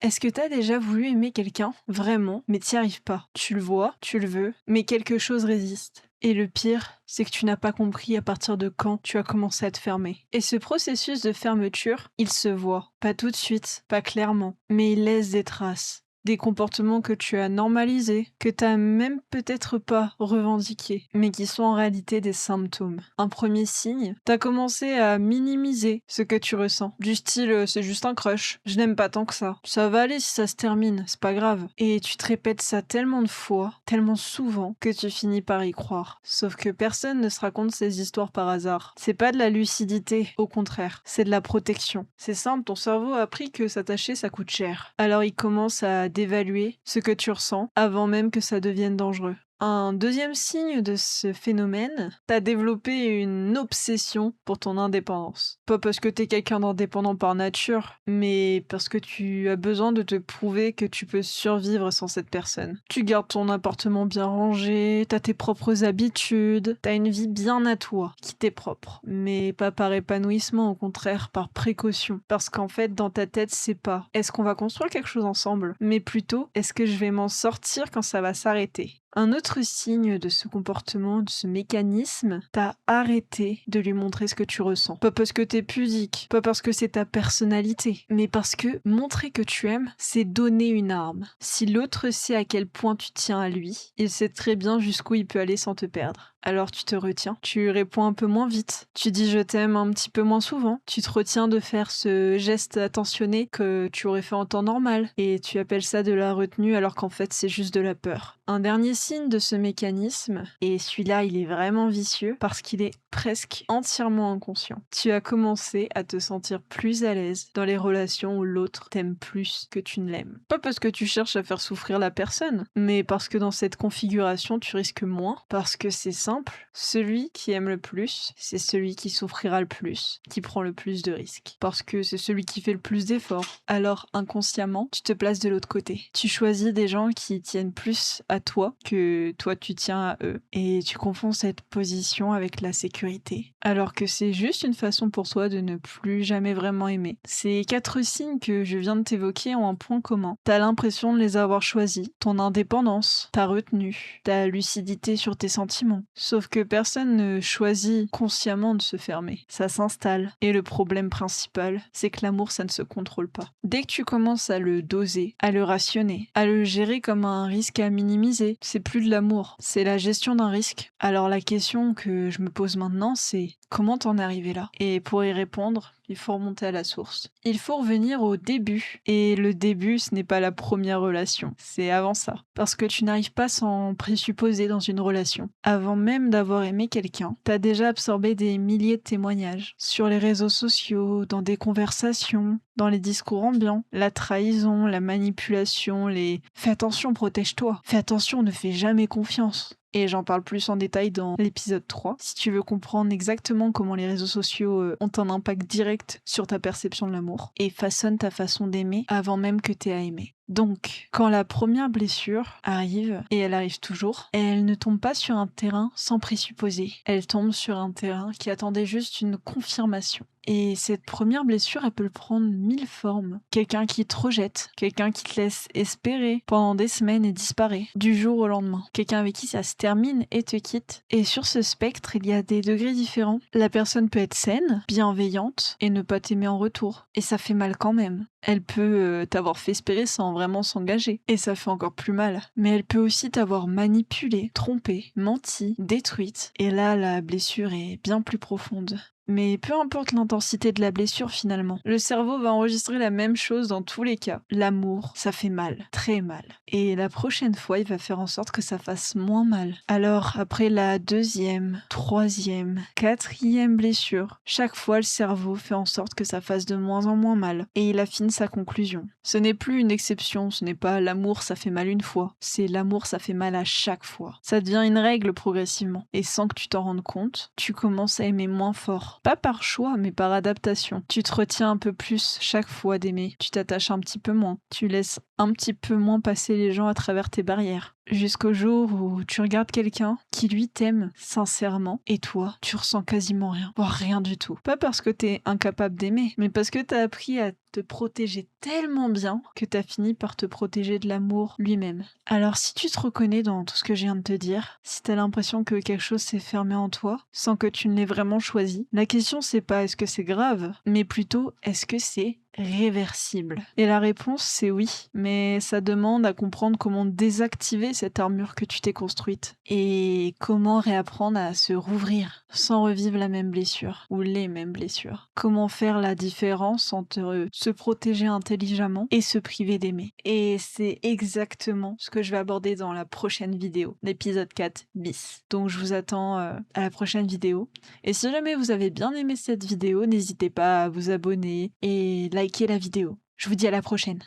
Est-ce que t'as déjà voulu aimer quelqu'un, vraiment, mais t'y arrives pas? Tu le vois, tu le veux, mais quelque chose résiste. Et le pire, c'est que tu n'as pas compris à partir de quand tu as commencé à te fermer. Et ce processus de fermeture, il se voit. Pas tout de suite, pas clairement, mais il laisse des traces. Des comportements que tu as normalisés, que t'as même peut-être pas revendiqués, mais qui sont en réalité des symptômes. Un premier signe, t'as commencé à minimiser ce que tu ressens. Du style, c'est juste un crush, je n'aime pas tant que ça va aller si ça se termine, c'est pas grave. Et tu te répètes ça tellement de fois, tellement souvent, que tu finis par y croire. Sauf que personne ne se raconte ces histoires par hasard. C'est pas de la lucidité, au contraire, c'est de la protection. C'est simple, ton cerveau a appris que s'attacher ça coûte cher. Alors il commence à d'évaluer ce que tu ressens avant même que ça devienne dangereux. Un deuxième signe de ce phénomène, t'as développé une obsession pour ton indépendance. Pas parce que t'es quelqu'un d'indépendant par nature, mais parce que tu as besoin de te prouver que tu peux survivre sans cette personne. Tu gardes ton appartement bien rangé, t'as tes propres habitudes, t'as une vie bien à toi, qui t'est propre. Mais pas par épanouissement, au contraire, par précaution. Parce qu'en fait, dans ta tête, c'est pas est-ce qu'on va construire quelque chose ensemble, mais plutôt est-ce que je vais m'en sortir quand ça va s'arrêter. Un autre signe de ce comportement, de ce mécanisme, t'as arrêté de lui montrer ce que tu ressens. Pas parce que t'es pudique, pas parce que c'est ta personnalité, mais parce que montrer que tu aimes, c'est donner une arme. Si l'autre sait à quel point tu tiens à lui, il sait très bien jusqu'où il peut aller sans te perdre. Alors tu te retiens, tu réponds un peu moins vite, tu dis je t'aime un petit peu moins souvent, tu te retiens de faire ce geste attentionné que tu aurais fait en temps normal, et tu appelles ça de la retenue alors qu'en fait c'est juste de la peur. Un dernier signe de ce mécanisme, et celui-là il est vraiment vicieux parce qu'il est presque entièrement inconscient. Tu as commencé à te sentir plus à l'aise dans les relations où l'autre t'aime plus que tu ne l'aimes. Pas parce que tu cherches à faire souffrir la personne, mais parce que dans cette configuration tu risques moins, parce que c'est simple, celui qui aime le plus, c'est celui qui souffrira le plus, qui prend le plus de risques. Parce que c'est celui qui fait le plus d'efforts. Alors inconsciemment, tu te places de l'autre côté. Tu choisis des gens qui tiennent plus à toi que toi tu tiens à eux. Et tu confonds cette position avec la sécurité. Alors que c'est juste une façon pour toi de ne plus jamais vraiment aimer. Ces 4 signes que je viens de t'évoquer ont un point commun. T'as l'impression de les avoir choisis. Ton indépendance, ta retenue, ta lucidité sur tes sentiments. Sauf que personne ne choisit consciemment de se fermer. Ça s'installe. Et le problème principal, c'est que l'amour, ça ne se contrôle pas. Dès que tu commences à le doser, à le rationner, à le gérer comme un risque à minimiser, c'est plus de l'amour, c'est la gestion d'un risque. Alors la question que je me pose maintenant, c'est comment t'en es arrivé là? Et pour y répondre, il faut remonter à la source. Il faut revenir au début. Et le début, ce n'est pas la première relation, c'est avant ça. Parce que tu n'arrives pas sans présupposer dans une relation. Avant même d'avoir aimé quelqu'un, t'as déjà absorbé des milliers de témoignages. Sur les réseaux sociaux, dans des conversations, dans les discours ambiants, la trahison, la manipulation, les fais attention, protège-toi. Fais attention, ne fais jamais confiance. Et j'en parle plus en détail dans l'épisode 3, si tu veux comprendre exactement comment les réseaux sociaux ont un impact direct sur ta perception de l'amour et façonnent ta façon d'aimer avant même que t'aies à aimer. Donc, quand la première blessure arrive, et elle arrive toujours, elle ne tombe pas sur un terrain sans présupposer. Elle tombe sur un terrain qui attendait juste une confirmation. Et cette première blessure, elle peut prendre 1000 formes. Quelqu'un qui te rejette, quelqu'un qui te laisse espérer pendant des semaines et disparaît du jour au lendemain. Quelqu'un avec qui ça se termine et te quitte. Et sur ce spectre, il y a des degrés différents. La personne peut être saine, bienveillante et ne pas t'aimer en retour. Et ça fait mal quand même. Elle peut t'avoir fait espérer sans vraiment s'engager. Et ça fait encore plus mal. Mais elle peut aussi t'avoir manipulé, trompé, menti, détruite. Et là, la blessure est bien plus profonde. Mais peu importe l'intensité de la blessure finalement, le cerveau va enregistrer la même chose dans tous les cas. L'amour, ça fait mal, très mal. Et la prochaine fois, il va faire en sorte que ça fasse moins mal. Alors, après la deuxième, troisième, quatrième blessure, chaque fois le cerveau fait en sorte que ça fasse de moins en moins mal. Et il affine sa conclusion. Ce n'est plus une exception, ce n'est pas l'amour ça fait mal une fois, c'est l'amour ça fait mal à chaque fois. Ça devient une règle progressivement. Et sans que tu t'en rendes compte, tu commences à aimer moins fort. Pas par choix, mais par adaptation. Tu te retiens un peu plus chaque fois d'aimer. Tu t'attaches un petit peu moins. Tu laisses un petit peu moins passer les gens à travers tes barrières. jusqu'au jour où tu regardes quelqu'un qui lui t'aime sincèrement et toi, tu ressens quasiment rien, voire rien du tout. Pas parce que t'es incapable d'aimer, mais parce que t'as appris à te protéger tellement bien que t'as fini par te protéger de l'amour lui-même. Alors si tu te reconnais dans tout ce que je viens de te dire, si t'as l'impression que quelque chose s'est fermé en toi sans que tu ne l'aies vraiment choisi, la question c'est pas est-ce que c'est grave, mais plutôt est-ce que c'est réversible. Et la réponse c'est oui, mais ça demande à comprendre comment désactiver cette armure que tu t'es construite et comment réapprendre à se rouvrir sans revivre la même blessure ou les mêmes blessures. Comment faire la différence entre se protéger intelligemment et se priver d'aimer. Et c'est exactement ce que je vais aborder dans la prochaine vidéo, l'épisode 4 bis. Donc je vous attends à la prochaine vidéo. Et si jamais vous avez bien aimé cette vidéo, n'hésitez pas à vous abonner et liker la vidéo. Je vous dis à la prochaine.